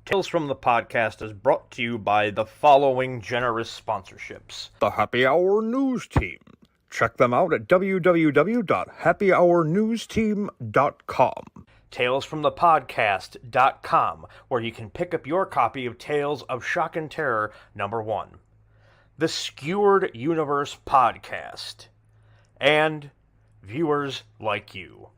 Tales from the Podcast is brought to you by the following generous sponsorships. The Happy Hour News Team. Check them out at www.happyhournewsteam.com. TalesFromThePodcast.com, where you can pick up your copy of Tales of Shock and Terror #1. The Skewered Universe Podcast. And viewers like you.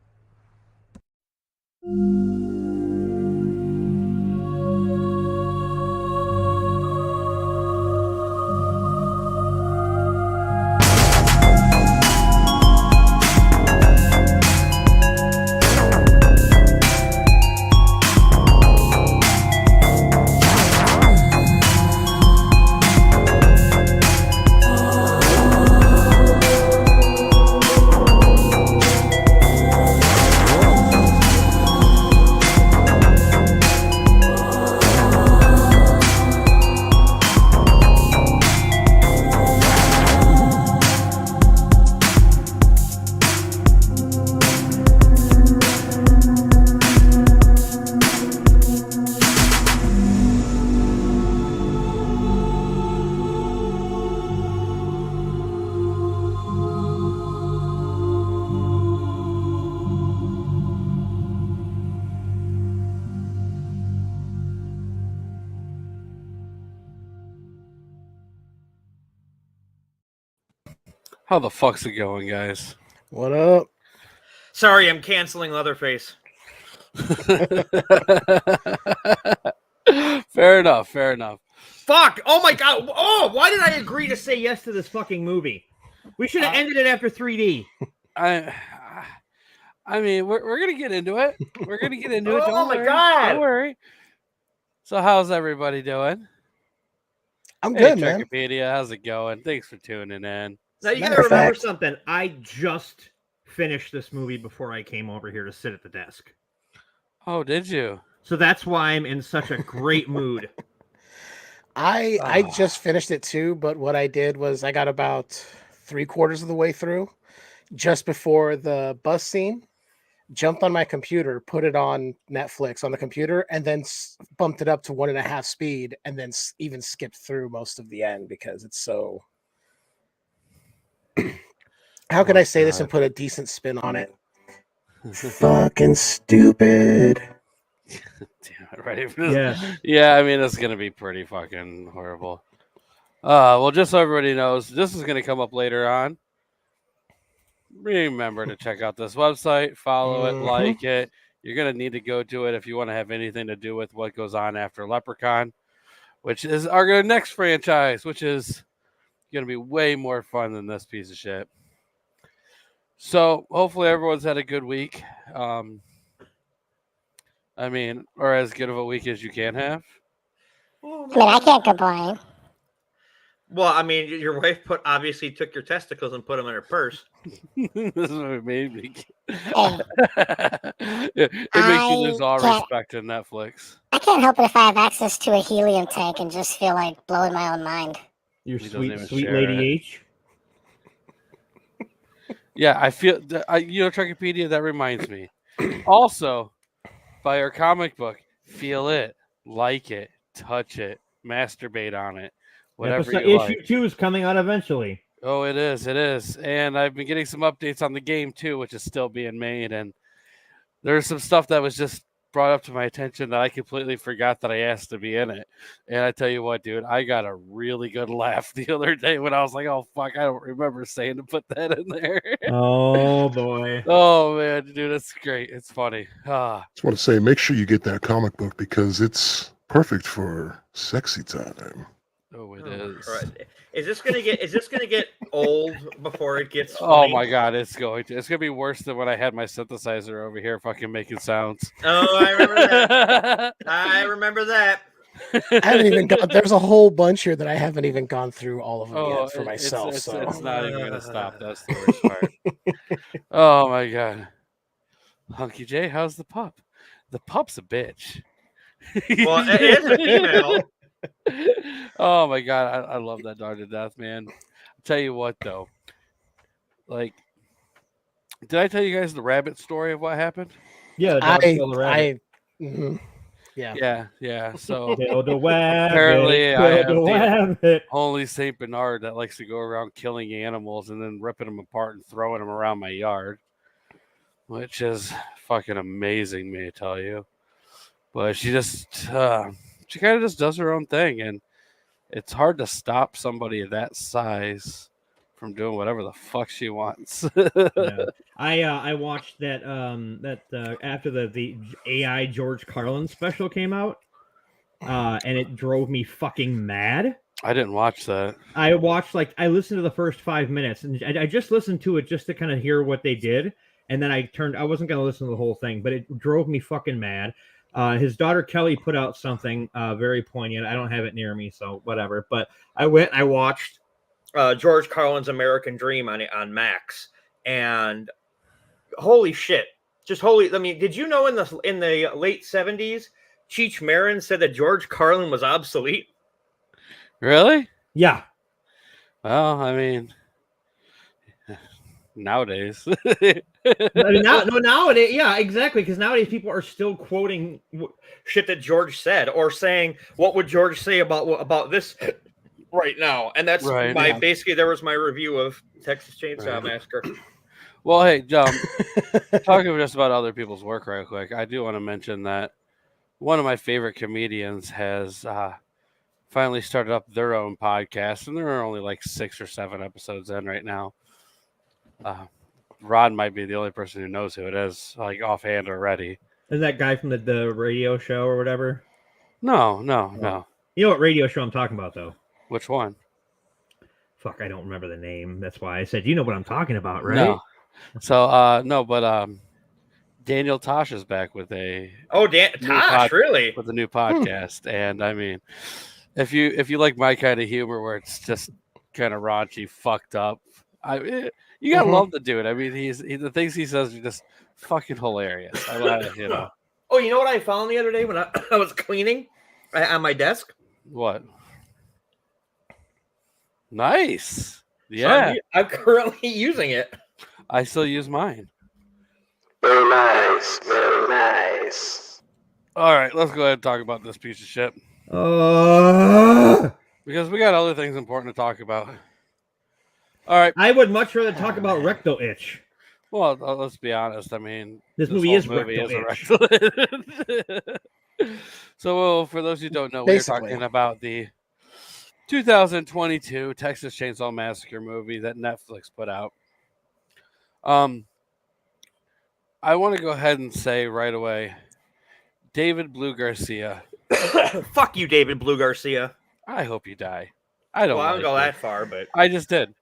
How the fuck's it going, guys? What up? Sorry, I'm canceling Leatherface. Fair enough. Fuck! Oh my god! Oh, why did I agree to say yes to this fucking movie? We should have ended it after 3D. I mean, we're gonna get into it. We're gonna get into it. Oh my god! Don't worry. So, how's everybody doing? I'm good, man. Wikipedia, how's it going? Thanks for tuning in. Now you gotta remember something. I just finished this movie before I came over here to sit at the desk. Oh, did you? So that's why I'm in such a great mood. I just finished it too, but what I did was I got about 3/4 of the way through, just before the bus scene, jumped on my computer, put it on Netflix on the computer, and then bumped it up to 1.5 speed, and then even skipped through most of the end because it's so... How can I say this and put a decent spin on it? Fucking stupid. Damn it, ready for this? Yeah, I mean, it's going to be pretty fucking horrible. Well, just so everybody knows, this is going to come up later on. Remember to check out this website, follow it, like it. You're going to need to go to it if you want to have anything to do with what goes on after Leprechaun, which is our next franchise, which is going to be way more fun than this piece of shit. So hopefully everyone's had a good week. I mean, or as good of a week as you can have. I mean, I can't complain. Well, I mean, your wife obviously took your testicles and put them in her purse. This is what it made me. It makes you lose all respect to Netflix. I can't help it if I have access to a helium tank and just feel like blowing my own mind. Your sweet Lady H. Yeah, I feel Wikipedia, that reminds me. Also, buy our comic book, feel it, like it, touch it, masturbate on it, whatever you like. Issue 2 is coming out eventually. Oh, it is. And I've been getting some updates on the game too, which is still being made. And there's some stuff that was just brought up to my attention that I completely forgot that I asked to be in it. And I tell you what, dude, I got a really good laugh the other day when I was like, oh, fuck, I don't remember saying to put that in there. Oh, boy. Oh, man, dude, it's great. It's funny. I just want to say, make sure you get that comic book because it's perfect for sexy time. Oh, it is. Right. Is this gonna get old before it gets funny? Oh my god, it's going to. It's gonna be worse than when I had my synthesizer over here fucking making sounds. Oh, I remember that. I haven't even got. There's a whole bunch here that I haven't even gone through all of them yet for myself. It's not even gonna stop. That's the worst part. Oh my god, Hunky J, how's the pup? The pup's a bitch. Well, it is a female. Oh my god, I love that dog to death, man. I'll tell you what though, like, did I tell you guys the rabbit story of what happened? Yeah, I Yeah. So Build a web. apparently I have Build a the web. only Saint Bernard that likes to go around killing animals and then ripping them apart and throwing them around my yard, which is fucking amazing, may I tell you. But she just, she kind of just does her own thing, and it's hard to stop somebody of that size from doing whatever the fuck she wants. Yeah. I watched that after the AI George Carlin special came out, and it drove me fucking mad. I didn't watch that. I listened to the first 5 minutes, and I just listened to it just to kind of hear what they did, and then I wasn't going to listen to the whole thing, but it drove me fucking mad. His daughter Kelly put out something very poignant. I don't have it near me, so whatever. But I went and I watched George Carlin's American Dream on Max, and holy shit, just holy. I mean, did you know in the late 70s, Cheech Marin said that George Carlin was obsolete? Really? Yeah. Well, I mean, nowadays. I mean, nowadays, yeah, exactly. Because nowadays people are still quoting shit that George said, or saying, "What would George say about this right now?" And that's basically. There was my review of Texas Chainsaw Massacre. Well, hey, talking just about other people's work right quick, I do want to mention that one of my favorite comedians has finally started up their own podcast, and there are only like 6 or 7 episodes in right now. Rod might be the only person who knows who it is, like offhand already. Is that guy from the radio show or whatever? No. You know what radio show I'm talking about, though? Which one? Fuck, I don't remember the name. That's why I said, you know what I'm talking about, right? No. So, no, but Daniel Tosh is back with a Tosh, really? With a new podcast, and I mean, if you like my kind of humor where it's just kind of raunchy, fucked up, you gotta love the dude. I mean, the things he says are just fucking hilarious. I love it, you know. Oh, you know what I found the other day when I was cleaning on my desk? What? Nice. Yeah. So I'm currently using it. I still use mine. Very nice. Very nice. All right, let's go ahead and talk about this piece of shit. Because we got other things important to talk about. All right. I would much rather talk about rectal itch. Well, let's be honest. I mean, this movie is rectal itch. So, for those who don't know, we're talking about the 2022 Texas Chainsaw Massacre movie that Netflix put out. I want to go ahead and say right away, David Blue Garcia. Fuck you, David Blue Garcia. I hope you die. I don't go that far, but I just did.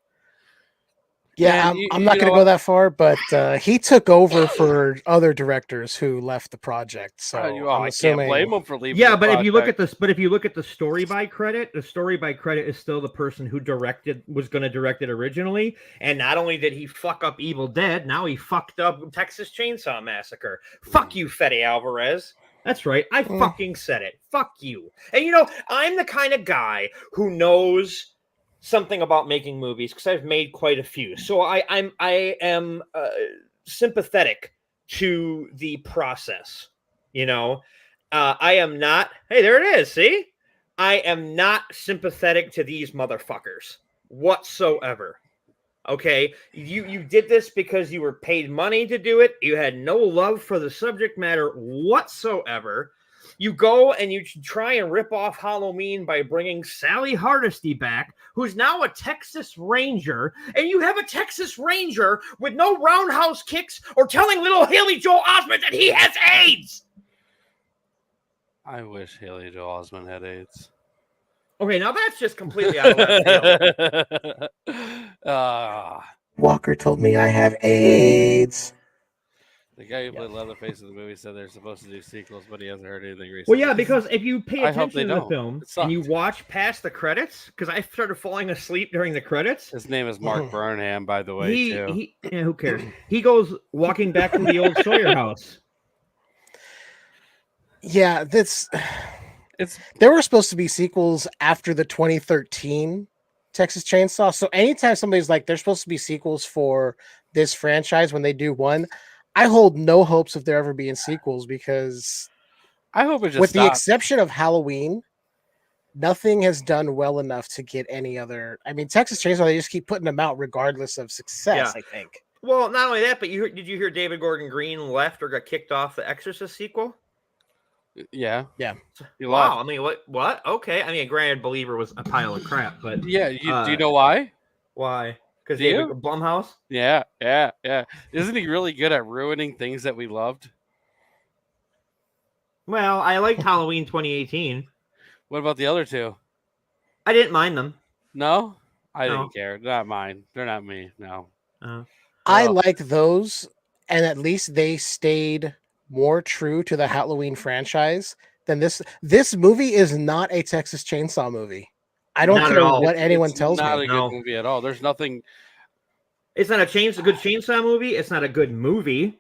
Yeah, I'm not going to go that far, but he took over for other directors who left the project. So I can't blame him for leaving. Yeah, but if you look at the story by credit, the story by credit is still the person who was going to direct it originally. And not only did he fuck up Evil Dead, now he fucked up Texas Chainsaw Massacre. Fuck you, Fede Alvarez. That's right. I fucking said it. Fuck you. And you know, I'm the kind of guy who knows something about making movies because I've made quite a few. So I am sympathetic to the process. You know, I am not. Hey, there it is. See, I am not sympathetic to these motherfuckers whatsoever. Okay, you did this because you were paid money to do it. You had no love for the subject matter whatsoever. You go and you try and rip off Halloween by bringing Sally Hardesty back, who's now a Texas Ranger, and you have a Texas Ranger with no roundhouse kicks or telling little Haley Joel Osment that he has AIDS. I wish Haley Joel Osment had AIDS. Okay, now that's just completely out of left field. Walker told me I have AIDS. The guy who played Leatherface in the movie said they're supposed to do sequels, but he hasn't heard anything recently. Well, yeah, because if you pay attention to the film and you watch past the credits, because I started falling asleep during the credits. His name is Mark Burnham, by the way, too. Who cares? He goes walking back to the old Sawyer house. Yeah, there were supposed to be sequels after the 2013 Texas Chainsaw. So anytime somebody's like, there's supposed to be sequels for this franchise when they do one, I hold no hopes of there ever being sequels because I hope it just With the stops. exception of Halloween, nothing has done well enough to get any other. I mean, Texas Chainsaw, they just keep putting them out regardless of success, Yeah. I think. Well, not only that, but did you hear David Gordon Green left or got kicked off the Exorcist sequel? Yeah. Yeah. You Wow. left. I mean, what? Okay. I mean, granted, Believer was a pile of crap, but Yeah. Do you know why? why? Because Do David you? Blumhouse. Yeah. Isn't he really good at ruining things that we loved? Well, I liked Halloween 2018. What about the other two? I didn't mind them. No, I No. didn't care. They're not mine. They're not me. No. I Well, liked those, and at least they stayed more true to the Halloween franchise than this. This movie is not a Texas Chainsaw movie. I don't Not at care all. what anyone it's tells not me. a good movie at all. There's nothing. It's not a good chainsaw movie. It's not a good movie.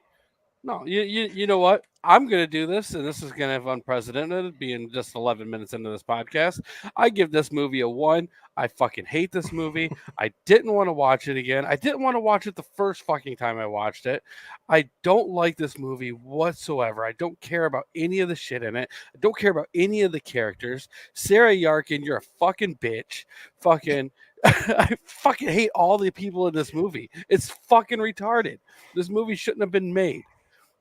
No, you know what? I'm going to do this, and this is going to have unprecedented, being just 11 minutes into this podcast. I give this movie a 1. I fucking hate this movie. I didn't want to watch it again. I didn't want to watch it the first fucking time I watched it. I don't like this movie whatsoever. I don't care about any of the shit in it. I don't care about any of the characters. Sarah Yarkin, you're a fucking bitch. Fucking... I fucking hate all the people in this movie. It's fucking retarded. This movie shouldn't have been made.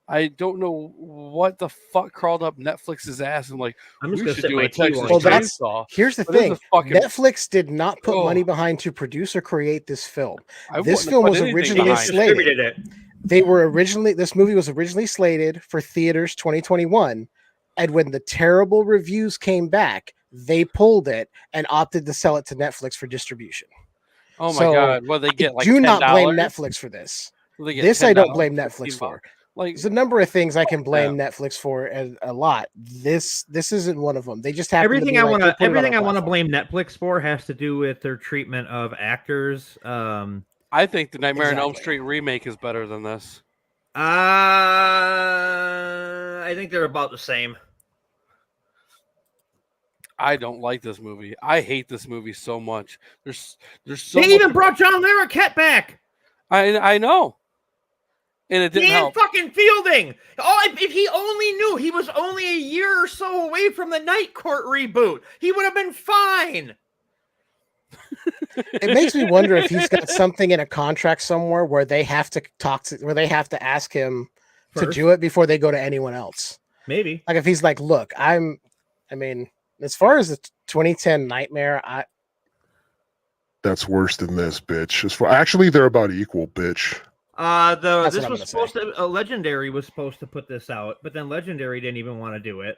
I don't know what the fuck crawled up Netflix's ass and like, I'm just we gonna should sip do my a tea Texas while Well, you Chainsaw. Here's the But this thing: is fucking- Netflix did not put money Oh. behind to produce or create this film. I This wouldn't have film put was anything originally behind it. slated. distributed it. This movie was originally slated for theaters 2021, and when the terrible reviews came back, they pulled it and opted to sell it to Netflix for distribution. Oh my So, god! Well, they get like Do not blame $10? Netflix for this. Will they get This I don't $10? blame Netflix for. Like, There's a number of things I can blame Netflix for a lot. This isn't one of them. They just happen to be like, "Hey, put it on our I want to platform." blame Netflix for has to do with their treatment of actors. I think the Nightmare on Elm Exactly. Street remake is better than this. I think they're about the same. I don't like this movie. I hate this movie so much. There's so They much. even brought John Larroquette back. I know, and it didn't Dan help. fucking Fielding. Oh, if he only knew he was only a year or so away from the Night Court reboot, he would have been fine. It makes me wonder if he's got something in a contract somewhere where they have to ask him to First. do it before they go to anyone else. Maybe. Like if he's like, "Look, I mean, as far as the 2010 Nightmare, That's worse than this, bitch. Actually, they're about equal, bitch. That's This what I'm was gonna supposed to. Legendary was supposed to put this out, but then Legendary didn't even want to do it.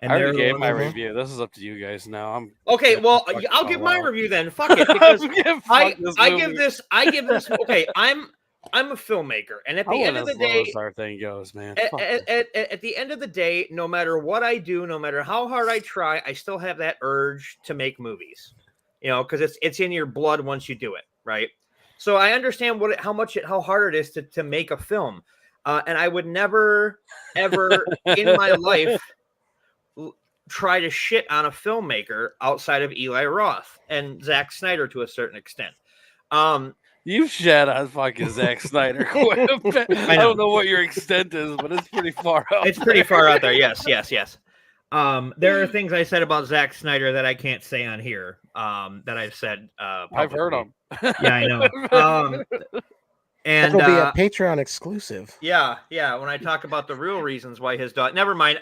And I they're already the gave ones my who- review. This is up to you guys now. I'm Okay, well, Fuck I'll it give all my out. review then. Fuck it, because Yeah, I fuck this give movie. this. Okay, I'm a filmmaker, and at I the went end of as the low day, as our thing goes, man. at, Fuck at, this. at the end of the day, no matter what I do, no matter how hard I try, I still have that urge to make movies. You know, because it's in your blood once you do it, right? So I understand how hard it is to make a film, and I would never ever in my life try to shit on a filmmaker outside of Eli Roth and Zack Snyder to a certain extent. You shat on fucking Zack Snyder quite a bit. I don't know what your extent is, but it's pretty far out. It's pretty far out there. Yes. There are things I said about Zack Snyder that I can't say on here. That I've said. I've heard publicly. them. Yeah, I know. And that'll be a Patreon exclusive. yeah. When I talk about the real reasons why his daughter. Never mind.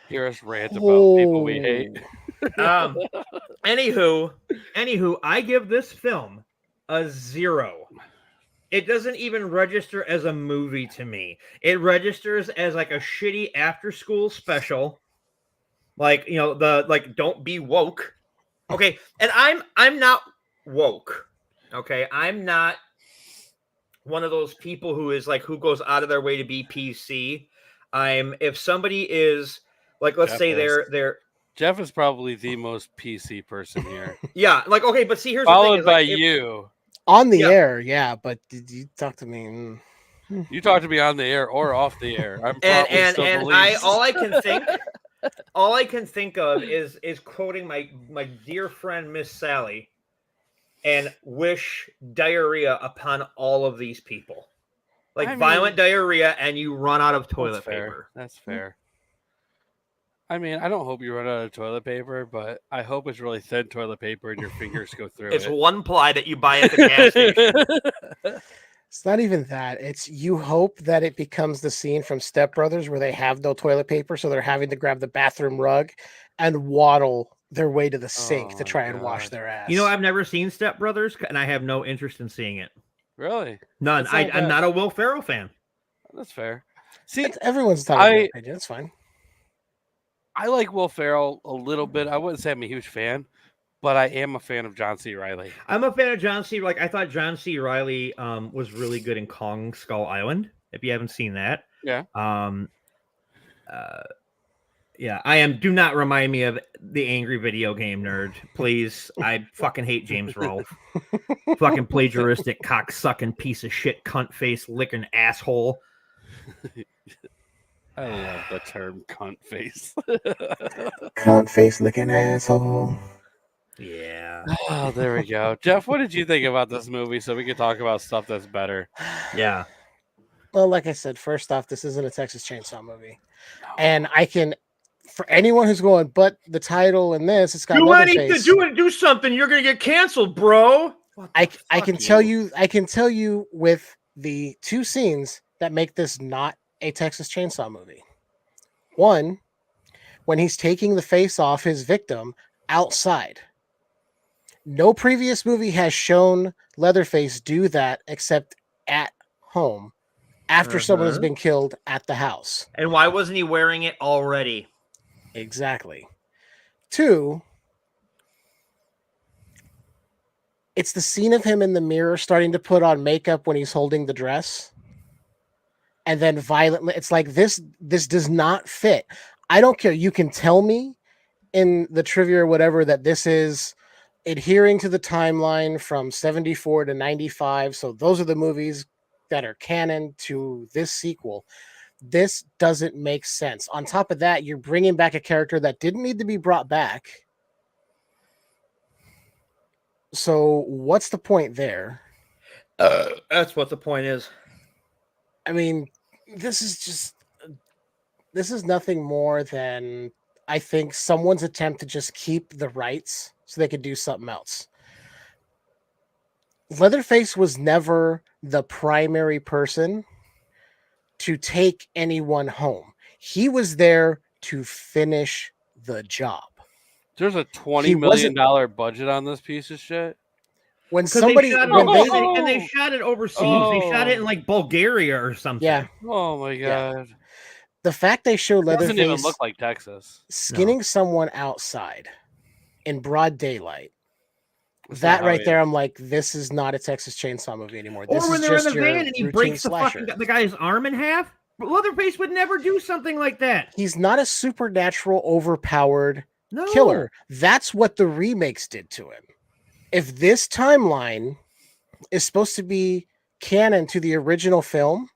Hear us rant about people we hate. Anywho, I give this film a 0. It doesn't even register as a movie to me. It registers as like a shitty after-school special. Like, you know, don't be woke. Okay, and I'm not woke. Okay, I'm not one of those people who goes out of their way to be PC. If somebody is like, let's say they're Jeff is probably the most PC person here. yeah, like, okay, but see, here's Followed the thing, by like, you. On the air, yeah, but did you talk to me? You talk to me on the air or off the air. I'm probably and still the and least. all I can think of is quoting my dear friend Miss Sally, and wish diarrhea upon all of these people, like violent diarrhea, and you run out of toilet That's fair. paper. That's fair. I mean, I don't hope you run out of toilet paper, but I hope it's really thin toilet paper and your fingers go through It's it. one ply that you buy at the gas station. It's not even that. It's you hope that it becomes the scene from Step Brothers where they have no toilet paper, so they're having to grab the bathroom rug and waddle their way to the sink Oh to my try and wash God. their ass. You know, I've never seen Step Brothers, and I have no interest in seeing it. Really? None. It's not I'm bad. not a Will Ferrell fan. That's fair. See, Everyone's entitled to their opinion. It's fine. I like Will Ferrell a little bit. I wouldn't say I'm a huge fan, but I am a fan of John C. Reilly. I'm a fan of John C. Like I thought John C. Reilly was really good in Kong Skull Island. If you haven't seen that, Yeah. Yeah, I am. Do not remind me of the angry video game nerd, please. I fucking hate James Rolfe. Fucking plagiaristic, cock-sucking piece of shit, cunt face, licking asshole. I love the term cunt face. Cunt face licking asshole. Yeah, Oh, there we go. Jeff, what did you think about this movie so we can talk about stuff that's better? yeah. Well, like I said, first off, this isn't a Texas Chainsaw movie. And I can, for anyone who's going, but the title and this, it's got Do Leatherface. anything, do something. You're gonna get canceled, bro. I can tell you with the two scenes that make this not a Texas Chainsaw movie. One, when he's taking the face off his victim outside. No previous movie has shown Leatherface do that except at home after someone has been killed at the house. And why wasn't he wearing it already? Exactly. Two, it's the scene of him in the mirror starting to put on makeup when he's holding the dress. And then violently, it's like this does not fit. I don't care. You can tell me in the trivia or whatever that this is adhering to the timeline from 74 to 95. So those are the movies that are canon to this sequel. This doesn't make sense. On top of that, you're bringing back a character that didn't need to be brought back. So what's the point there? That's what the point is. I mean, this is nothing more than, I think, someone's attempt to just keep the rights so they could do something else. Leatherface was never the primary person to take anyone home. He was there to finish the job. There's a $20 million budget on this piece of shit. When somebody they shot it overseas. They shot it in like Bulgaria or something. Yeah. Oh my God. Yeah. The fact they show It doesn't even Leatherface look like Texas. skinning someone outside in broad daylight. That's That not right how there, I'm like, this is not a Texas Chainsaw movie anymore. This Or when is they're in just the your van and he routine breaks slasher. the guy's arm in half. But Leatherface would never do something like that. He's not a supernatural, overpowered No. killer. That's what the remakes did to him. If this timeline is supposed to be canon to the original film,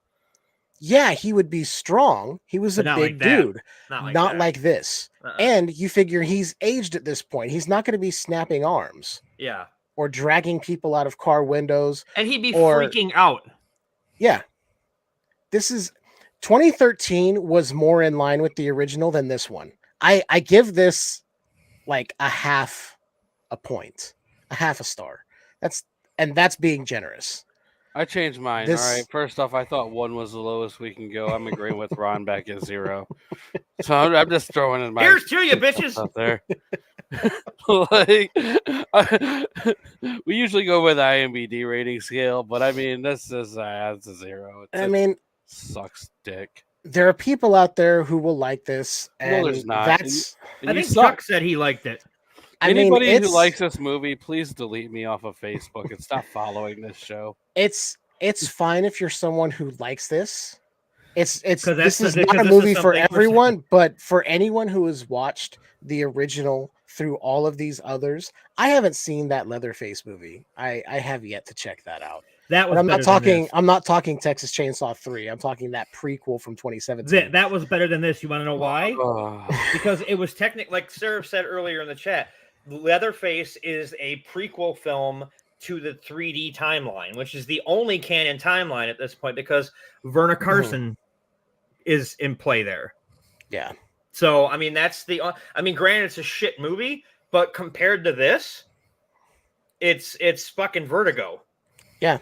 yeah, he would be strong. He was a But not big like that. dude. Not Not like like this. that. And you figure he's aged at this point. He's not going to be snapping arms Yeah. or dragging people out of car windows. And he'd be Or- freaking out. Yeah. This is 2013 was more in line with the original than this one. I give this like a half a point, a half a star. That's being generous. I changed mine. This- All right. First off, I thought 1 was the lowest we can go. I'm agreeing with Ron back at 0. So I'm just throwing in my Here's to you, bitches. out there. Like, we usually go with IMDb rating scale, but I mean, this is it's a 0. I mean, sucks dick. there are people out there who will like this, and there's not. that's And I you think suck. Chuck said he liked it. I mean, Anybody who it's- likes this movie, please delete me off of Facebook and stop following this show. it's fine if you're someone who likes this. This is not a this is movie for something for- everyone, but for anyone who has watched the original through all of these others, I haven't seen that Leatherface movie. I have yet to check that out. That was. But I'm not better than talking. this. I'm not talking Texas Chainsaw 3. I'm talking that prequel from 2017. That was better than this. You want to know why? Oh. Because it was technically, like Seraph said earlier in the chat, Leatherface is a prequel film to the 3D timeline, which is the only canon timeline at this point because Werner Carson is in play there. Yeah. So I mean, that's the. I mean, granted, it's a shit movie, but compared to this, it's fucking Vertigo. Yeah.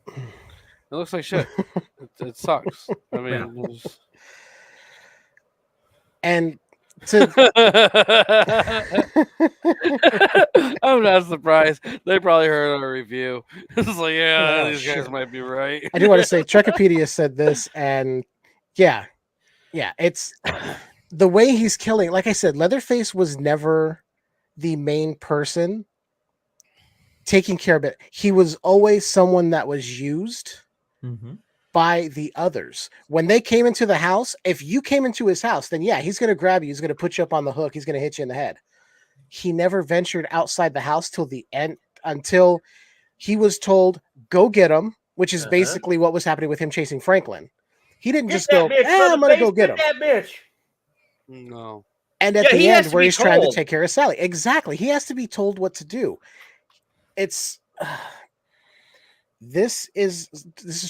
It looks like shit. It sucks. I mean, And to I'm not surprised. They probably heard our review. It's like, yeah, Oh, these guys shit. might be right. I do want to say Trekopedia said this, and yeah, it's the way he's killing. Like I said, Leatherface was never the main person taking care of it. He was always someone that was used by the others. When they came into the house, if you came into his house, then yeah, he's going to grab you. He's going to put you up on the hook. He's going to hit you in the head. He never ventured outside the house till the end, until he was told, go get him, which is basically what was happening with him chasing Franklin. He didn't just go, I'm going to go get him. That bitch. No. And at the end, where he's trying to take care of Sally. Exactly. He has to be told what to do. It's this is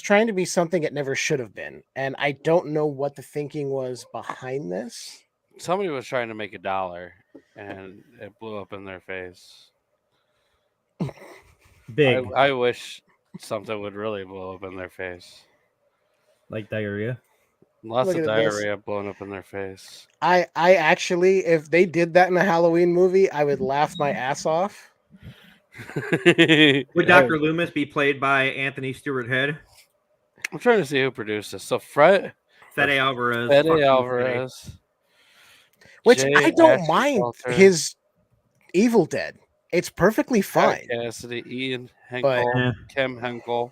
trying to be something it never should have been. And I don't know what the thinking was behind this. Somebody was trying to make $1 and it blew up in their face. Big. I wish something would really blow up in their face. Like diarrhea. Lots Look of at diarrhea blowing up in their face. I actually, if they did that in a Halloween movie, I would laugh my ass off. Would Dr. Loomis be played by Anthony Stewart Head? I'm trying to see who produced this. So Fede Alvarez. Alvarez. Which Jay I don't Ashton mind Walter, his Evil Dead. It's perfectly Pat fine. Cassidy, Ian Henkel, Kim Henkel.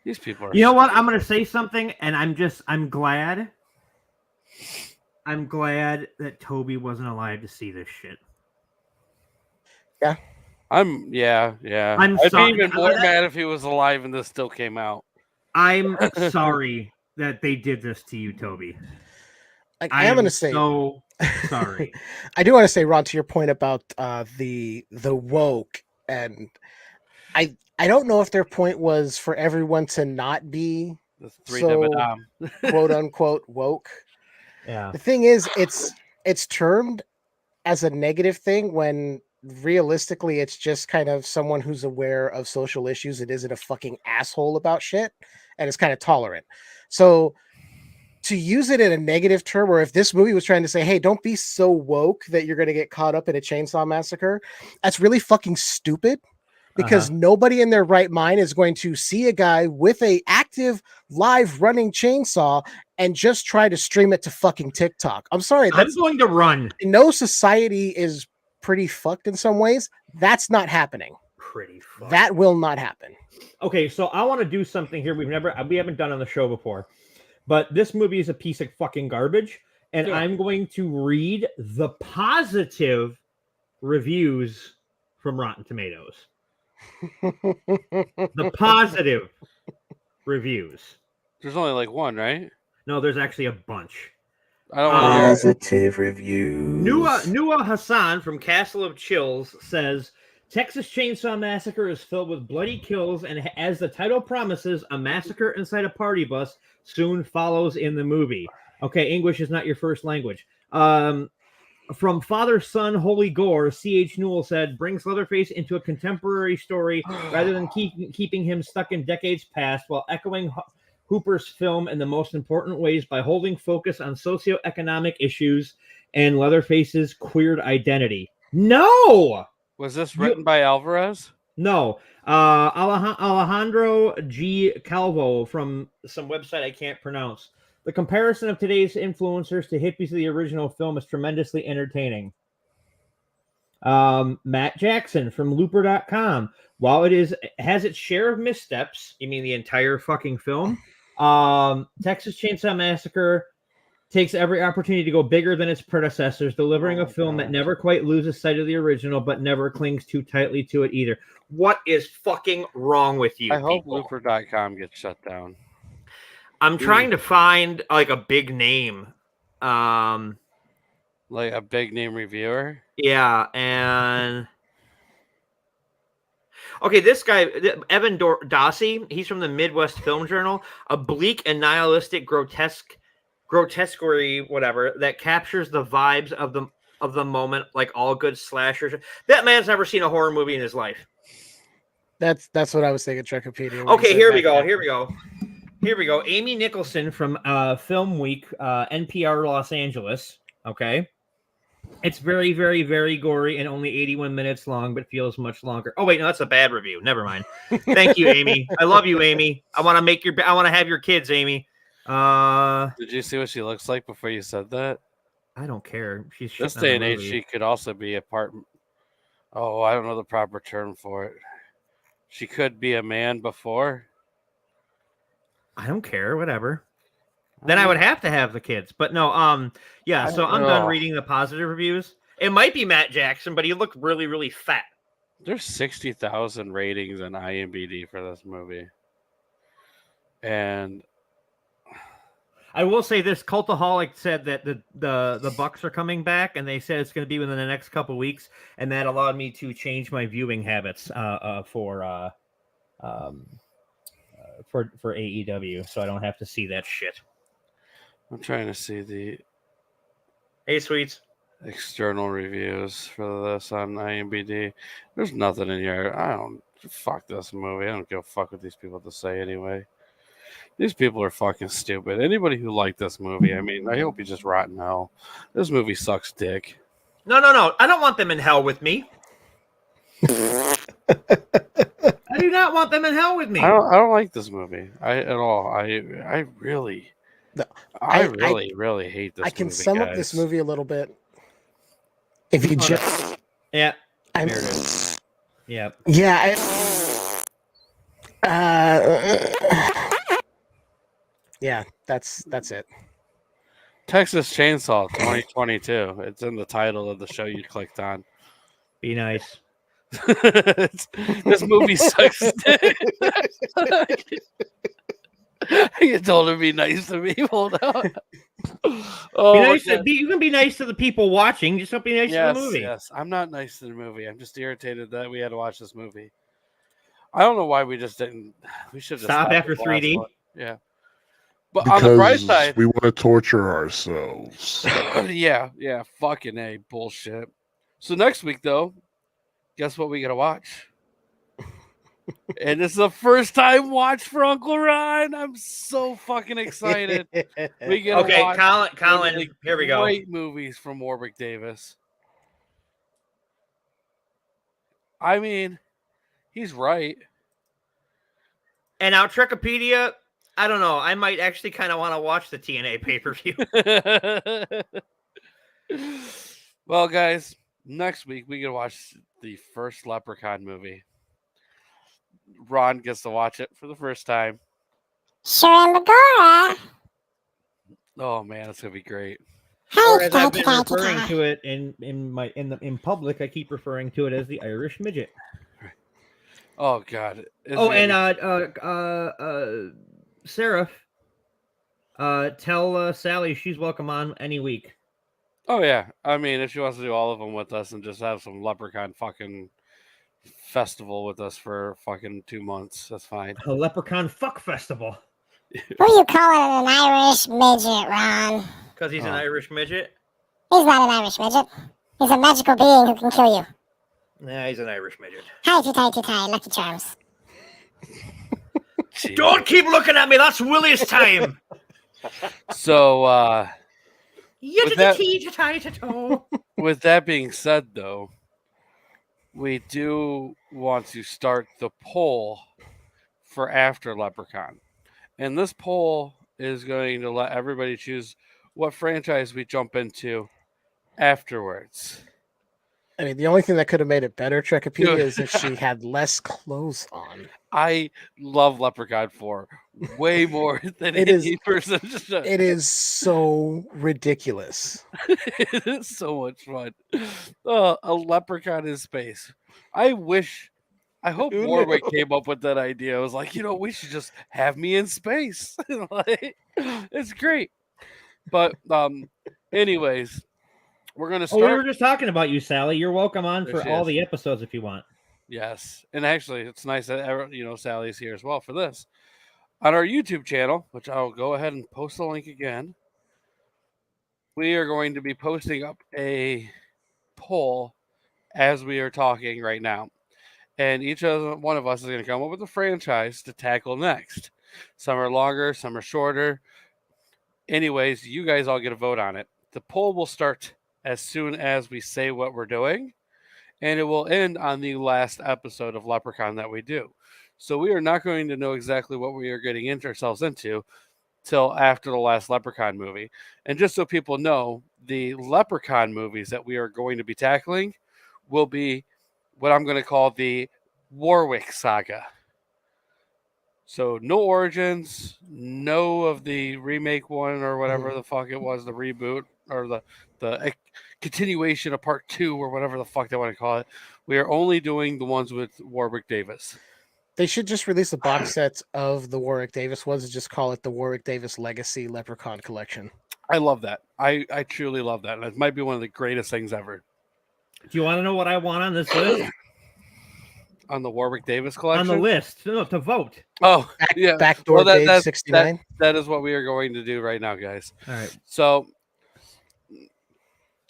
These people are. You know what? I'm going to say something, and I'm glad. I'm glad that Toby wasn't alive to see this shit. Yeah. I'd sorry. be even more mad if he was alive and this still came out. I'm sorry that they did this to you, Toby. Like, I am going to say, so sorry. I do want to say, Ron, to your point about the woke, and I don't know if their point was for everyone to not be so quote unquote woke. Yeah. The thing is, it's termed as a negative thing when realistically it's just kind of someone who's aware of social issues. It isn't a fucking asshole about shit, and it's kind of tolerant. So to use it in a negative term, or if this movie was trying to say, hey, don't be so woke that you're going to get caught up in a Chainsaw Massacre, that's really fucking stupid. Because nobody in their right mind is going to see a guy with a active live running chainsaw and just try to stream it to fucking TikTok. I'm sorry. I'm going to run. No, society is pretty fucked in some ways. That's not happening. Pretty fucked. That will not happen. Okay, so I want to do something here we haven't done on the show before. But this movie is a piece of fucking garbage. And I'm going to read the positive reviews from Rotten Tomatoes. The positive reviews. There's only like one, right? No, there's actually a bunch. I don't want to hear positive reviews. Nua Hassan from Castle of Chills says Texas Chainsaw Massacre is filled with bloody kills, and as the title promises, a massacre inside a party bus soon follows in the movie. Okay, English is not your first language. From Father, Son, Holy Gore, C.H. Newell said, brings Leatherface into a contemporary story rather than keeping him stuck in decades past, while echoing Hooper's film in the most important ways by holding focus on socioeconomic issues and Leatherface's queered identity. No! Was this written by Alvarez? No. Alejandro G. Calvo from some website I can't pronounce. The comparison of today's influencers to hippies of the original film is tremendously entertaining. Matt Jackson from Looper.com. While it has its share of missteps, you mean the entire fucking film, Texas Chainsaw Massacre takes every opportunity to go bigger than its predecessors, delivering a film that never quite loses sight of the original, but never clings too tightly to it either. What is fucking wrong with you? I hope Looper.com gets shut down. I'm trying to find like a big name. Like a big name reviewer? Yeah, and Okay, this guy, Evan Dossie, he's from the Midwest Film Journal. A bleak and nihilistic grotesquerie, whatever, that captures the vibes of the moment, like all good slashers. That man's never seen a horror movie in his life. That's what I was thinking, Trekopedia. Okay, here we go. Here we go. Amy Nicholson from Film Week, NPR Los Angeles. Okay. It's very, very, very gory and only 81 minutes long, but feels much longer. Oh, wait, no, that's a bad review. Never mind. Thank you, Amy. I love you, Amy. I want to have your kids, Amy. Did you see what she looks like before you said that? I don't care. She's This shitting on day the and age, movie. she could also be a part. Oh, I don't know the proper term for it. She could be a man before. I don't care. Whatever. Then I would have to have the kids. But no, yeah, so I'm done reading the positive reviews. It might be Matt Jackson, but he looked really, really fat. There's 60,000 ratings on IMDb for this movie. And I will say this: Cultaholic said that the Bucks are coming back, and they said it's going to be within the next couple weeks, and that allowed me to change my viewing habits for AEW, so I don't have to see that shit. I'm trying to see the Hey, sweets. external reviews for this on IMDb. There's nothing in here. I don't fuck this movie. I don't give a fuck what these people have to say anyway. These people are fucking stupid. Anybody who liked this movie, I mean, I hope you just rot in hell. This movie sucks dick. No. I don't want them in hell with me. I do not want them in hell with me. I don't like this movie at all. I really hate this movie. I can sum up this movie a little bit. If you just Yeah. I'm, There it is. Yeah. yeah, yeah, that's it. Texas Chainsaw 2022. It's in the title of the show you clicked on. Be nice. This movie sucks dick. You told her to be nice to me. Hold on. Oh, Be nice you can be nice to the people watching. Just don't be nice to the movie. Yes, I'm not nice to the movie. I'm just irritated that we had to watch this movie. I don't know why we just didn't. We should have Stop after 3D. Yeah. But on the bright Because side, we want to torture ourselves. yeah, fucking A, bullshit. So next week, though, guess what we gotta watch? And it's the first time watch for Uncle Ron. I'm so fucking excited. We get Okay, watch Colin, here we go. Great movies from Warwick Davis. I mean, he's right. And now Trekopedia, I don't know. I might actually kind of want to watch the TNA pay-per-view. Well, guys, next week we get to watch the first Leprechaun movie. Ron gets to watch it for the first time. Sure, Bagora. Oh man, it's gonna be great. Or as I've been referring to it in public, I keep referring to it as the Irish midget. Oh god. Sarah, tell Sally she's welcome on any week. Oh yeah. I mean, if she wants to do all of them with us and just have some Leprechaun fucking festival with us for fucking 2 months, that's fine. A leprechaun fuck festival. Who you calling an Irish midget, Ron? Because he's an Irish midget? He's not an Irish midget. He's a magical being who can kill you. Nah, he's an Irish midget. Hi, tie, Lucky Charms. Don't keep looking at me. That's Willie's time. So with that being said, though, we do want to start the poll for after Leprechaun. And this poll is going to let everybody choose what franchise we jump into afterwards. I mean, the only thing that could have made it better, Trekopedia, is if she had less clothes on. I love Leprechaun 4 way more than It any is- person. It is so ridiculous. It is so much fun. A leprechaun in space. I hope Warwick came up with that idea. I was like, we should just have me in space. Like, it's great. But anyways, we're gonna start. We were just talking about you, Sally. You're welcome on for all the episodes if you want. Yes, and actually, it's nice that Sally's here as well for this. On our YouTube channel, which I'll go ahead and post the link again, we are going to be posting up a poll as we are talking right now. And each one of us is going to come up with a franchise to tackle next. Some are longer, some are shorter. Anyways, you guys all get a vote on it. The poll will start as soon as we say what we're doing, and it will end on the last episode of Leprechaun that we do. So we are not going to know exactly what we are getting ourselves into till after the last Leprechaun movie. And just so people know, the Leprechaun movies that we are going to be tackling will be what I'm going to call the Warwick saga. So no Origins, no of the remake one or whatever the fuck it was, the reboot or the continuation of part 2 or whatever the fuck they want to call it. We are only doing the ones with Warwick Davis. They should just release a box set of the Warwick Davis ones and just call it the Warwick Davis Legacy Leprechaun Collection. I love that. I truly love that. And it might be one of the greatest things ever. Do you want to know what I want on this list? On the Warwick Davis collection? On the list. No, to vote. Oh, yeah. Backdoor Dave 69. That is what we are going to do right now, guys. All right. So,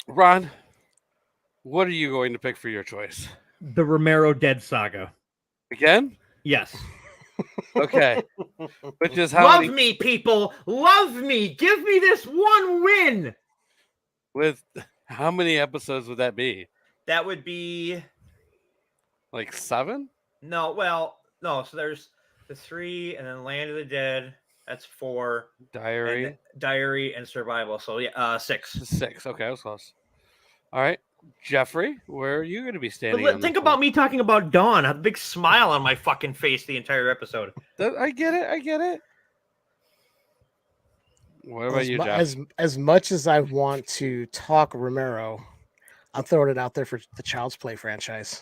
Ron, what are you going to pick for your choice? The Romero Dead Saga. Again? Yes. Okay. Which is how Love me, people. Love me. Give me this one win. With how many episodes would that be? That would be like 7? No, so there's the 3 and then Land of the Dead. That's 4. Diary and Survival. So yeah, 6. 6. Okay, that was close. All right. Jeffrey, where are you going to be standing? But think about me talking about Dawn. I have a big smile on my fucking face the entire episode. I get it. What about you, Jeff? As much as I want to talk Romero, I'm throwing it out there for the Child's Play franchise.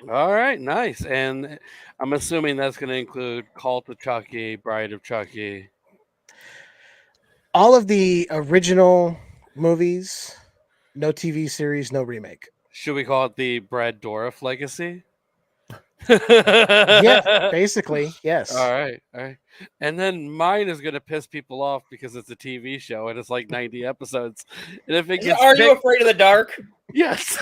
All right, nice. And I'm assuming that's going to include Cult of Chucky, Bride of Chucky. All of the original movies, no TV series, no remake. Should we call it the Brad Dourif legacy? Yeah, basically, yes. All right. And then mine is going to piss people off because it's a TV show and it's like 90 episodes. And if it gets You Afraid of the Dark? Yes.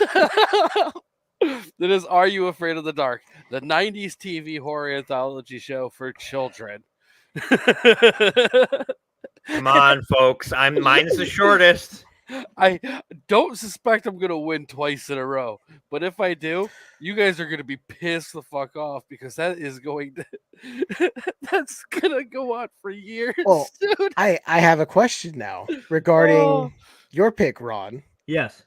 That is Are You Afraid of the Dark? The 90s TV horror anthology show for children. Come on, folks. Mine's the shortest. I don't suspect I'm going to win twice in a row. But if I do, you guys are going to be pissed the fuck off because that is going to... that's going to go on for years, well, dude. I have a question now regarding your pick, Ron. Yes.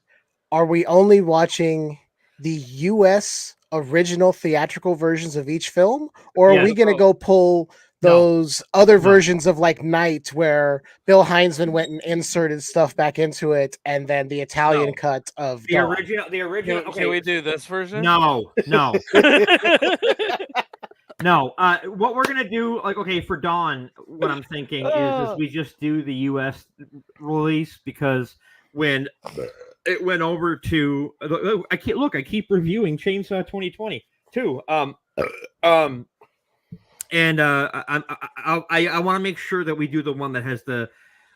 Are we only watching the U.S. original theatrical versions of each film? Or are we going to go pull those other versions of like Night where Bill Heinzman went and inserted stuff back into it, and then the Italian cut of the original. Okay. Can we do this version? No. No. What we're gonna do, for Dawn, what I'm thinking is we just do the U.S. release, because when it went over to I keep reviewing Chainsaw 2020 too. And I want to make sure that we do the one that has the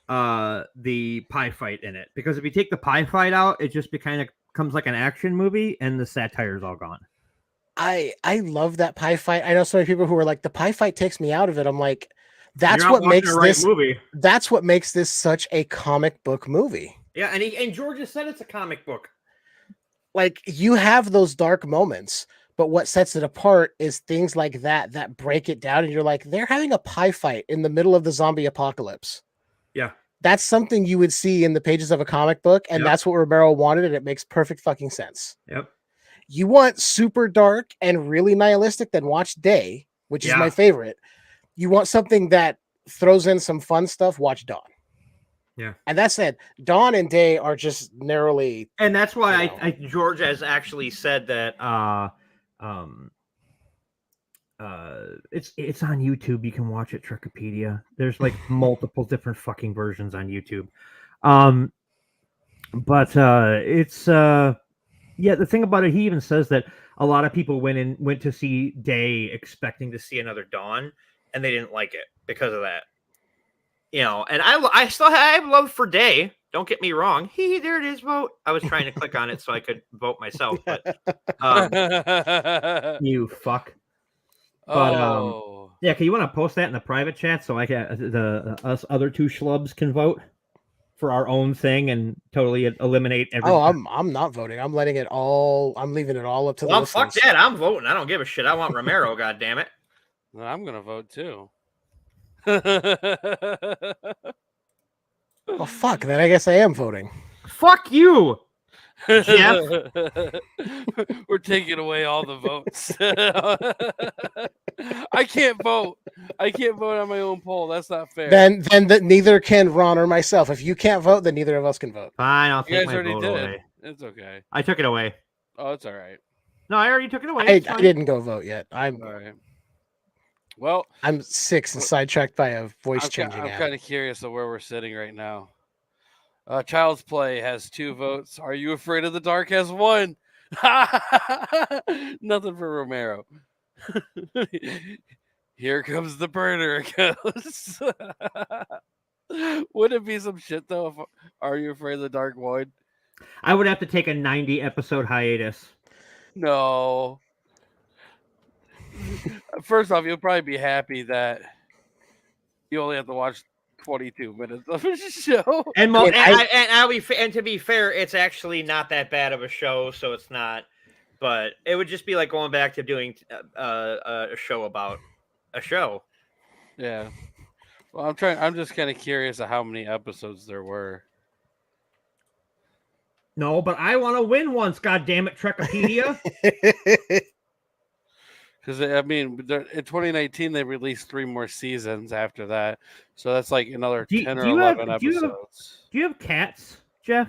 pie fight in it, because if you take the pie fight out, it just becomes like an action movie, and the satire's all gone. I love that pie fight. I know so many people who are like, the pie fight takes me out of it. I'm like, that's what makes this movie. That's what makes this such a comic book movie. Yeah, and George has said it's a comic book. Like, you have those dark moments, but what sets it apart is things like that break it down, and you're like, they're having a pie fight in the middle of the zombie apocalypse. Yeah. That's something you would see in the pages of a comic book, and that's what Romero wanted, and it makes perfect fucking sense. Yep. You want super dark and really nihilistic, then watch Day, which is my favorite. You want something that throws in some fun stuff, watch Dawn. Yeah. And that said, Dawn and Day are just narrowly... And that's why George has actually said that it's on YouTube. You can watch it, Trichopedia. There's like multiple different fucking versions on YouTube. But it's Yeah, the thing about it, he even says that a lot of people went to see Day expecting to see another Dawn, and they didn't like it because of that. And I still have love for Day. Don't get me wrong. There it is. Vote. I was trying to click on it so I could vote myself, but you fuck. But yeah, can you want to post that in the private chat so I can us other two schlubs can vote for our own thing and totally eliminate everything? Oh, I'm not voting. I'm letting it all. I'm leaving it all up to the listeners. Fuck that. I'm voting. I don't give a shit. I want Romero. God damn it. Well, I'm gonna vote too. Well, fuck. Then I guess I am voting. Fuck you, Jeff. We're taking away all the votes. I can't vote. I can't vote on my own poll. That's not fair. Then neither can Ron or myself. If you can't vote, then neither of us can vote. Fine, I'll You take guys my already vote did. away. It's okay. I took it away. Oh, it's all right. No, I already took it away. I didn't go vote yet. All right. Well, I'm 6 and sidetracked by a voice changing I'm app. kind of curious of where we're sitting right now. Child's Play has 2 votes. Are You Afraid of the Dark has 1. Nothing for Romero. Here comes the burner. It goes. Would it be some shit though if Are You Afraid of the Dark won? I would have to take a 90 episode hiatus. No. First off, you'll probably be happy that you only have to watch 22 minutes of a show. And to be fair, it's actually not that bad of a show, so it's not. But it would just be like going back to doing a show about a show. Yeah. Well, I'm just kind of curious of how many episodes there were. No, but I want to win once. God damn it, Trekopedia. Because I mean, in 2019 they released 3 more seasons after that, so that's like another 10 or 11 episodes. Do you have cats, Jeff?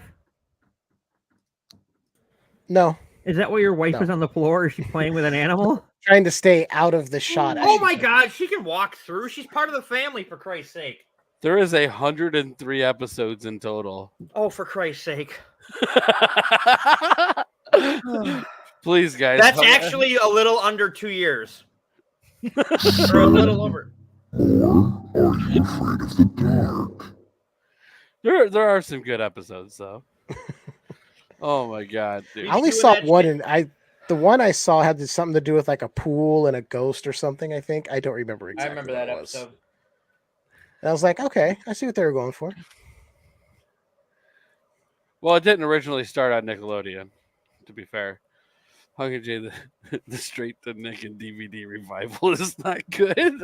No. Is that why your wife is on the floor? Is she playing with an animal? Trying to stay out of the shot. Oh my God, she can walk through. She's part of the family, for Christ's sake. There is 103 episodes in total. Oh, for Christ's sake. Please, guys. That's actually a little under 2 years. Or a little over. Or are you afraid of the dark? There are some good episodes, though. Oh my God, dude. I only saw one, and the one I saw had something to do with like a pool and a ghost or something. I think I don't remember exactly. I remember that episode. And I was like, okay, I see what they were going for. Well, it didn't originally start on Nickelodeon, to be fair. Hunky J, the straight to Nick and DVD revival is not good.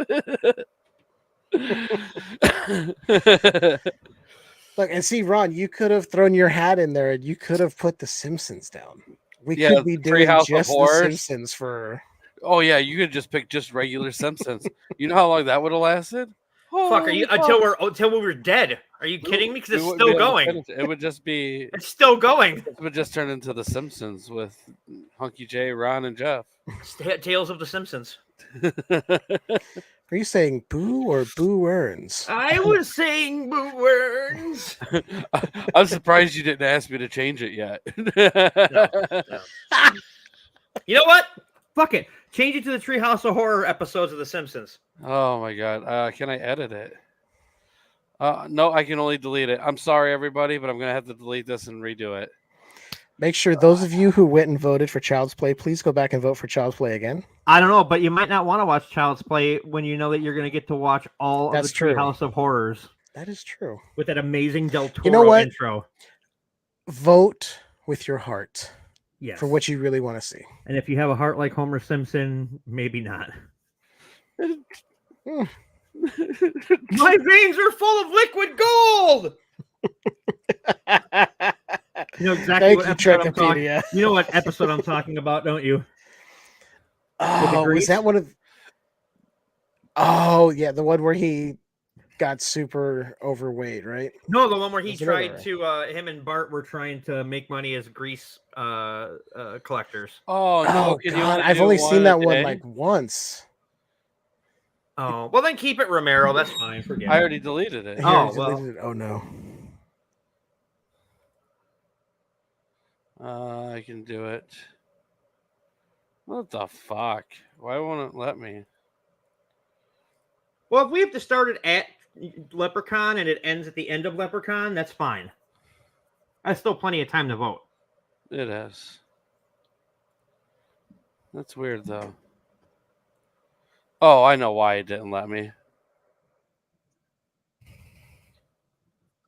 Look, and see, Ron, you could have thrown your hat in there and you could have put The Simpsons down. We could be doing just The Simpsons for... Oh, yeah, you could just pick just regular Simpsons. You know how long that would have lasted? Fuck, are you until we were dead? Are you kidding me? Because it's still going. It would just be. It's still going. It would just turn into The Simpsons with Hunky J, Ron, and Jeff. Tales of the Simpsons. Are you saying boo or boo earns? I was saying boo earns. I'm surprised you didn't ask me to change it yet. No. You know what? Fuck it. Change it to the Treehouse of Horror episodes of The Simpsons. Oh my God. Can I edit it? No, I can only delete it. I'm sorry, everybody, but I'm going to have to delete this and redo it. Make sure those of you who went and voted for Child's Play, please go back and vote for Child's Play again. I don't know, but you might not want to watch Child's Play when you know that you're going to get to watch all of the Treehouse of Horrors. That is true. With that amazing Del Toro intro. Vote with your heart. Yes. For what you really want to see. And if you have a heart like Homer Simpson, maybe not. My veins are full of liquid gold. You know exactly what episode I'm talking. You know what episode I'm talking about, don't you? Oh, was that one of? Oh, yeah, the one where he got super overweight, right? No, the one where he tried to. Him and Bart were trying to make money as grease collectors. Oh no! God, I've only seen that one like once. Oh well, then keep it, Romero. That's fine. Forget. I already deleted it. Oh well. Oh no. I can do it. What the fuck? Why won't it let me? Well, if we have to start it at Leprechaun and it ends at the end of Leprechaun, that's fine. That's still plenty of time to vote. It is. That's weird, though. Oh, I know why it didn't let me.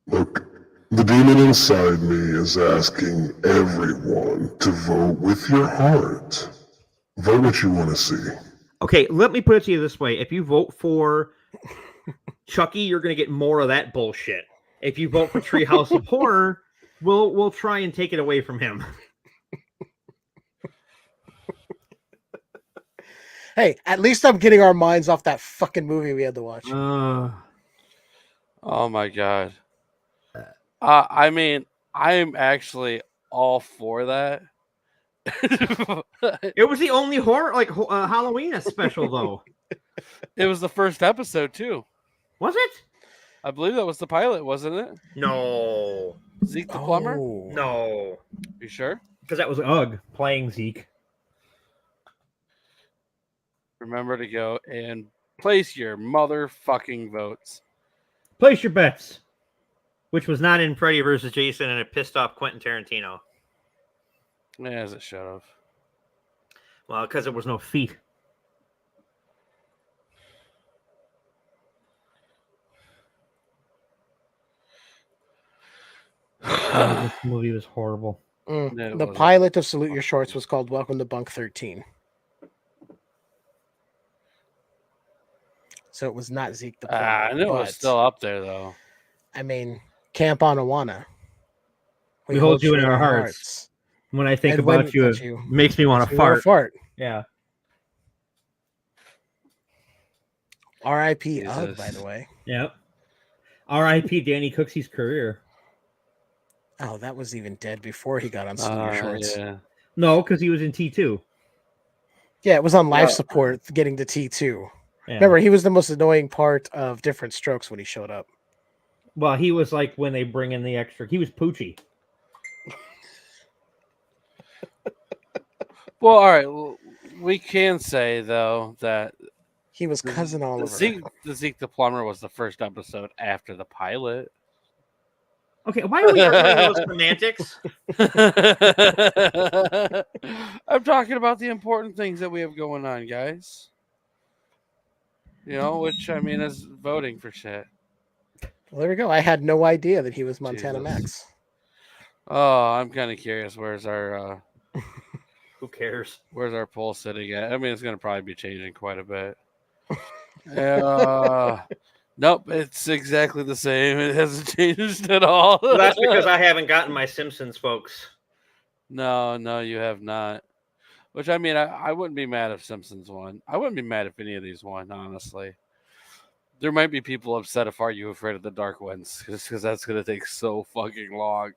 Look, the demon inside me is asking everyone to vote with your heart. Vote what you want to see. Okay, let me put it to you this way. If you vote for Chucky, you're going to get more of that bullshit. If you vote for Treehouse of Horror, we'll try and take it away from him. Hey, at least I'm getting our minds off that fucking movie we had to watch. Oh my god. I mean, I'm actually all for that. It was the only horror, Halloween special, though. It was the first episode, too. Was it? I believe that was the pilot, wasn't it? No. Zeke the Plumber? Oh. No. You sure? Because that was Ugg playing Zeke. Remember to go and place your motherfucking votes. Place your bets. Which was not in Freddy vs. Jason, and it pissed off Quentin Tarantino. Yeah, as it should have. Well, because there was no feet. This movie was horrible. No, it The wasn't. pilot of Salute Your Shorts was called Welcome to Bunk 13. So it was not Zeke the Plumber. I knew it was but, still up there, though. I mean, Camp Onawana. We hold you in our hearts. When I think And when about you, about it you, makes me want to You wanna fart. Yeah. R.I.P. Ugg, Jesus. by the way. Yep. R.I.P. Danny Cooksey's career. Oh, that was even dead before he got on Salute Your Shorts. Yeah. No, because he was in T2. Yeah, it was on life support getting to T2. Yeah. Remember, he was the most annoying part of Different Strokes when he showed up. Well, he was like when they bring in the extra. He was Poochie. Well, all right. Well, we can say, though, that He was Cousin Oliver. the Zeke the Plumber was the first episode after the pilot. Okay, why are we arguing those semantics? I'm talking about the important things that we have going on, guys. You know, which, I mean, is voting for shit. Well, there we go. I had no idea that he was Montana Jesus. Max. Oh, I'm kind of curious. Where's our Who cares? where's our poll sitting at? I mean, it's going to probably be changing quite a bit. Nope, it's exactly the same. It hasn't changed at all. Well, that's because I haven't gotten my Simpsons, folks. No, you have not. Which, I mean, I wouldn't be mad if Simpsons won. I wouldn't be mad if any of these won, honestly. There might be people upset if Are You Afraid of the Dark wins, because that's going to take so fucking long.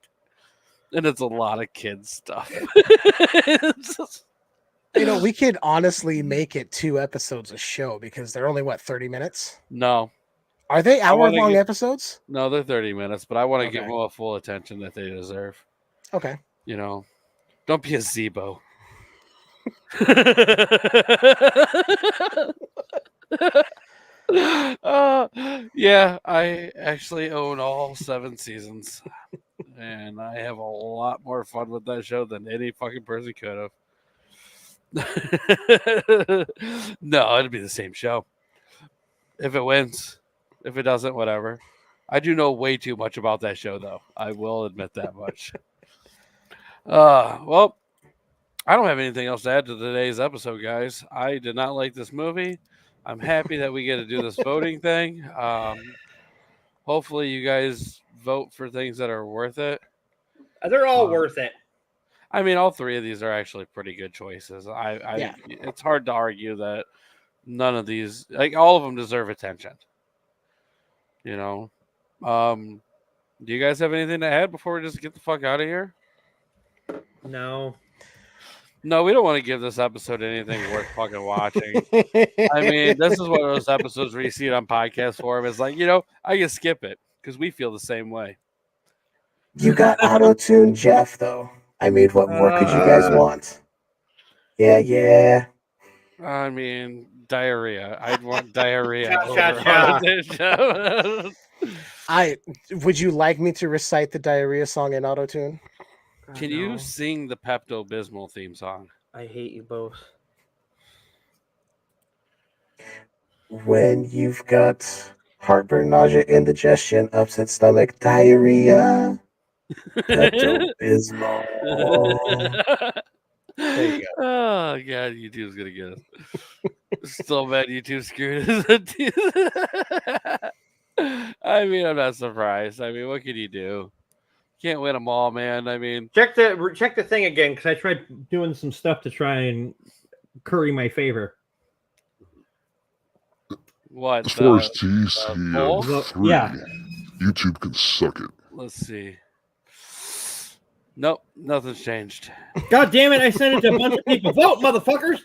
And it's a lot of kids stuff. It's just- You know, we could honestly make it 2 episodes a show because they're only, 30 minutes? No, Are they wanna hour-long get- episodes? no, they're 30 minutes, but I want to give Okay. them a full attention that they deserve. Okay. You know, don't be a Zebo. Yeah, I actually own all 7 seasons, and I have a lot more fun with that show than any fucking person could have. No, it'd be the same show. If it wins, if it doesn't, whatever. I do know way too much about that show, though. I will admit that much. Well, I don't have anything else to add to today's episode, guys. I did not like this movie. I'm happy that we get to do this voting thing. Hopefully, you guys vote for things that are worth it. They're all worth it. I mean, all 3 of these are actually pretty good choices. Yeah. It's hard to argue that none of these, like all of them, deserve attention. You know, do you guys have anything to add before we just get the fuck out of here? No. No, we don't want to give this episode anything worth fucking watching. I mean, this is one of those episodes where you see it on podcast form. It's like, I can skip it because we feel the same way. You got auto-tune Jeff, though. I mean, what more could you guys want? Yeah. I mean, diarrhea. I'd want diarrhea Cha, cha, over cha. audition. Would you like me to recite the diarrhea song in autotune? Can you sing the Pepto Bismol theme song? I hate you both. When you've got heartburn, nausea, indigestion, upset stomach, diarrhea, Pepto Bismol. There you go. Oh god, YouTube's gonna get us. Still mad YouTube screwed us. I mean, I'm not surprised. I mean, what can you do? Can't win them all, man. I mean, Check the thing again, because I tried doing some stuff to try and curry my favor. what? As far as TC poll? of 3, Yeah. YouTube can suck it. Let's see. Nope, nothing's changed. God damn it! I sent it to a bunch of people. Vote, motherfuckers!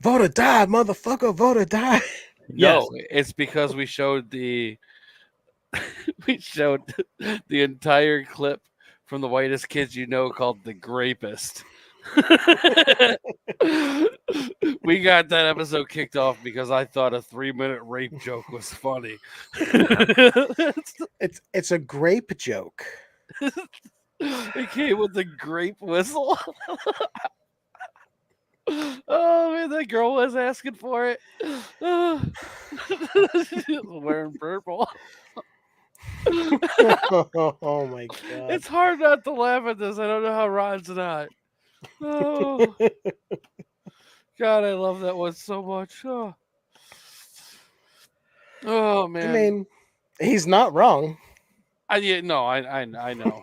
Vote or die, motherfucker. Vote or die. No, it's because we showed the entire clip from the whitest kids you know called The Grapist. We got that episode kicked off because I thought a 3-minute rape joke was funny. It's a grape joke. It came with the grape whistle. Oh man, that girl was asking for it. Wearing purple. Oh my god. It's hard not to laugh at this. I don't know how Ron's not. Oh God, I love that one so much. Oh man. I mean, he's not wrong. I know.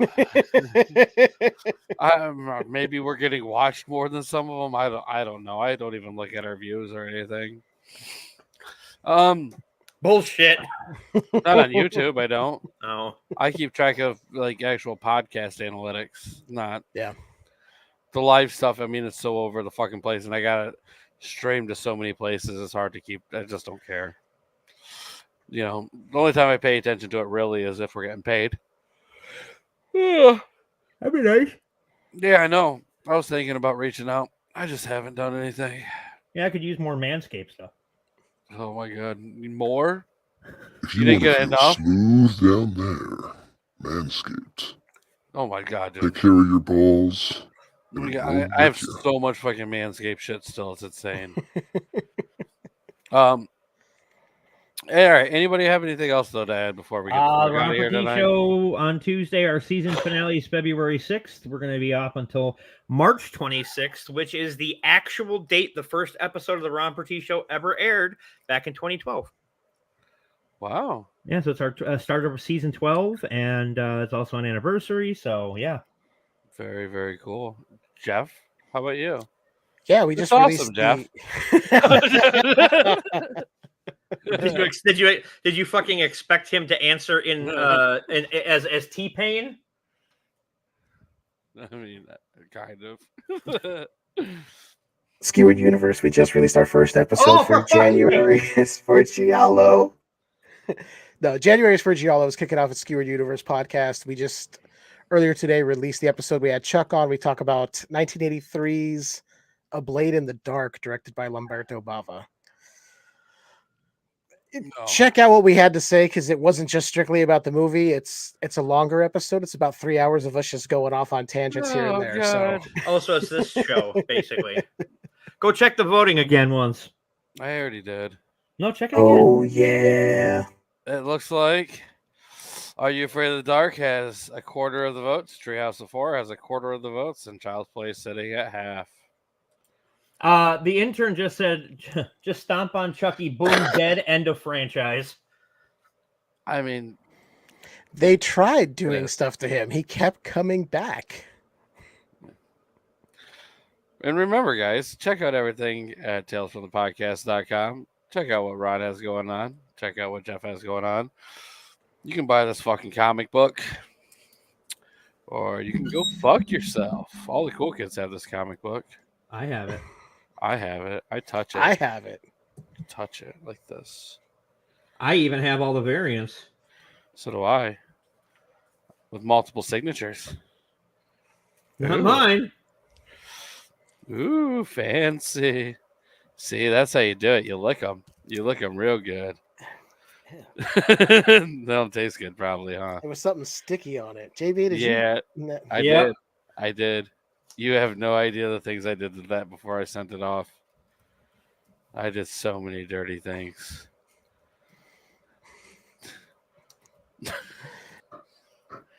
Maybe we're getting watched more than some of them. I don't know. I don't even look at our views or anything. Bullshit. Not on YouTube. I don't. Oh. I keep track of like actual podcast analytics. Not Yeah. the live stuff. I mean, it's so over the fucking place, and I got it streamed to so many places. It's hard to keep. I just don't care. You know, the only time I pay attention to it really is if we're getting paid. That'd be nice. Yeah, I know. I was thinking about reaching out. I just haven't done anything. Yeah, I could use more Manscaped stuff. Oh my god, more? If You you didn't want get to enough? feel smooth down there, Manscaped. Oh my god, dude. Take care of your balls. I have so much fucking Manscaped shit still. It's insane. All right. Anybody have anything else though to add before we get out of here tonight? Show on Tuesday. Our season finale is February 6th. We're going to be off until March 26th, which is the actual date the first episode of the Ron Pertee Show ever aired back in 2012. Wow. Yeah, so it's our start of season 12, and it's also an anniversary. So yeah, very, very cool. Jeff, how about you? Yeah, we just awesome, released Jeff. Did you fucking expect him to answer in as T-Pain? I mean, kind of. Skewered Universe. We just released our first episode for January. It's for Giallo. No, January is for Giallo. Is kicking off at Skewered Universe podcast. We just earlier today released the episode. We had Chuck on. We talk about 1983's A Blade in the Dark, directed by Lamberto Bava. Check out what we had to say, because it wasn't just strictly about the movie. It's a longer episode. It's about 3 hours of us just going off on tangents here and there. God. So also, it's this show basically. Go check the voting again once. I already did. No, check it again. Oh yeah. It looks like Are You Afraid of the Dark has a quarter of the votes. Treehouse of Four has a quarter of the votes, and Child's Play sitting at half. The intern just said, just stomp on Chucky, boom, dead, end of franchise. I mean, they tried doing stuff to him. He kept coming back. And remember, guys, check out everything at talesfromthepodcast.com. Check out what Ron has going on. Check out what Jeff has going on. You can buy this fucking comic book, or you can go fuck yourself. All the cool kids have this comic book. I have it. I have it. I touch it. I have it. Touch it like this. I even have all the variants. So do I. With multiple signatures. Not Ooh. mine. Ooh, fancy. See, that's how you do it. You lick them. You lick them real good. They don't taste good, probably, huh? There was something sticky on it. JB, did Yeah, you? I Yep. did. I did. You have no idea the things I did to that before I sent it off. I did so many dirty things. Hey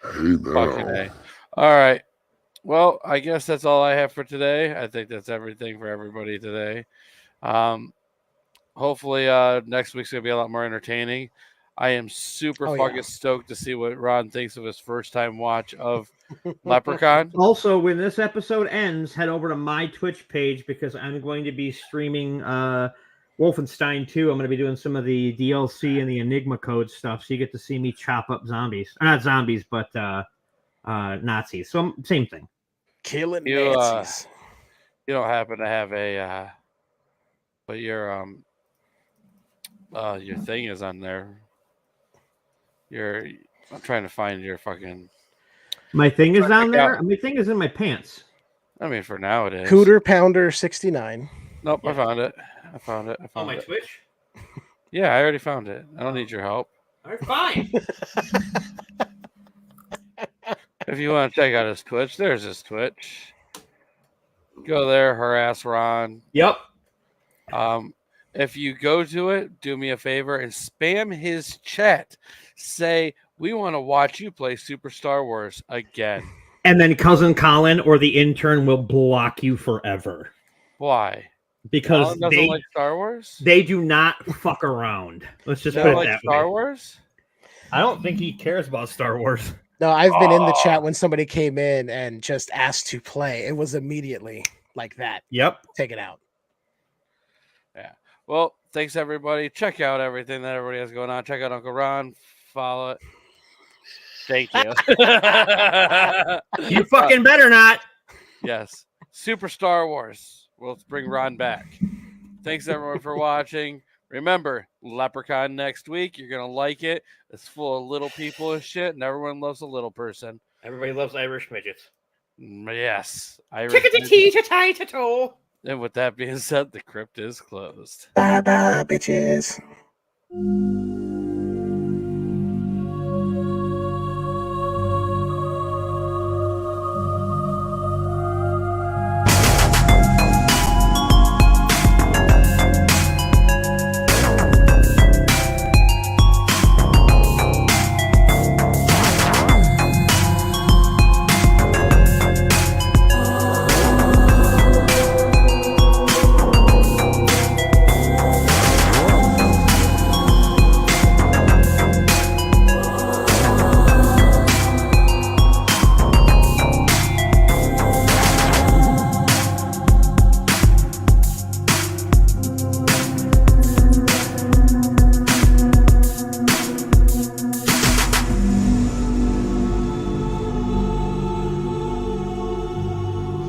Fucking now. A. All right. Well, I guess that's all I have for today. I think that's everything for everybody today. Hopefully, next week's gonna be a lot more entertaining. I am super Oh, fucking yeah. stoked to see what Ron thinks of his first time watch of Leprechaun. Also, when this episode ends, head over to my Twitch page because I'm going to be streaming Wolfenstein 2. I'm going to be doing some of the DLC and the Enigma code stuff, so you get to see me chop up zombies. Or not zombies, but Nazis. So same thing. Killing You, Nazis. You don't happen to have a, but your thing is on there. I'm trying to find your fucking. My thing is down Check there. out- My thing is in my pants. I mean, for now it is. Cooter Pounder 69. Nope, Yeah. I found it. I found it. Twitch. Yeah, I already found it. I don't need your help. All right, fine. If you want to check out his Twitch, there's his Twitch. Go there, harass Ron. Yep. If you go to it, do me a favor and spam his chat. Say, we want to watch you play Super Star Wars again. And then cousin Colin or the intern will block you forever Why? because Colin doesn't like Star Wars? they do not fuck around. Let's just They put don't it like that Star way. Wars? I don't think he cares about Star Wars. No, I've been in the chat when somebody came in and just asked to play. It was immediately like that. Yep. Take it out. Well, thanks everybody. Check out everything that everybody has going on. Check out Uncle Ron. Follow it. Thank you. You fucking better not. Yes. Super Star Wars. We'll bring Ron back. Thanks everyone for watching. Remember, Leprechaun next week. You're going to like it. It's full of little people and shit, and everyone loves a little person. Everybody loves Irish midgets. Yes. Tickety-tee-to-tie-to-toe. And with that being said, the crypt is closed. Bye bye, bitches.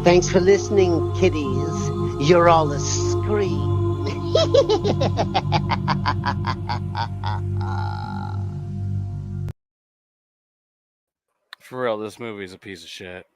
Thanks for listening, kiddies. You're all a scream. For real, this movie is a piece of shit.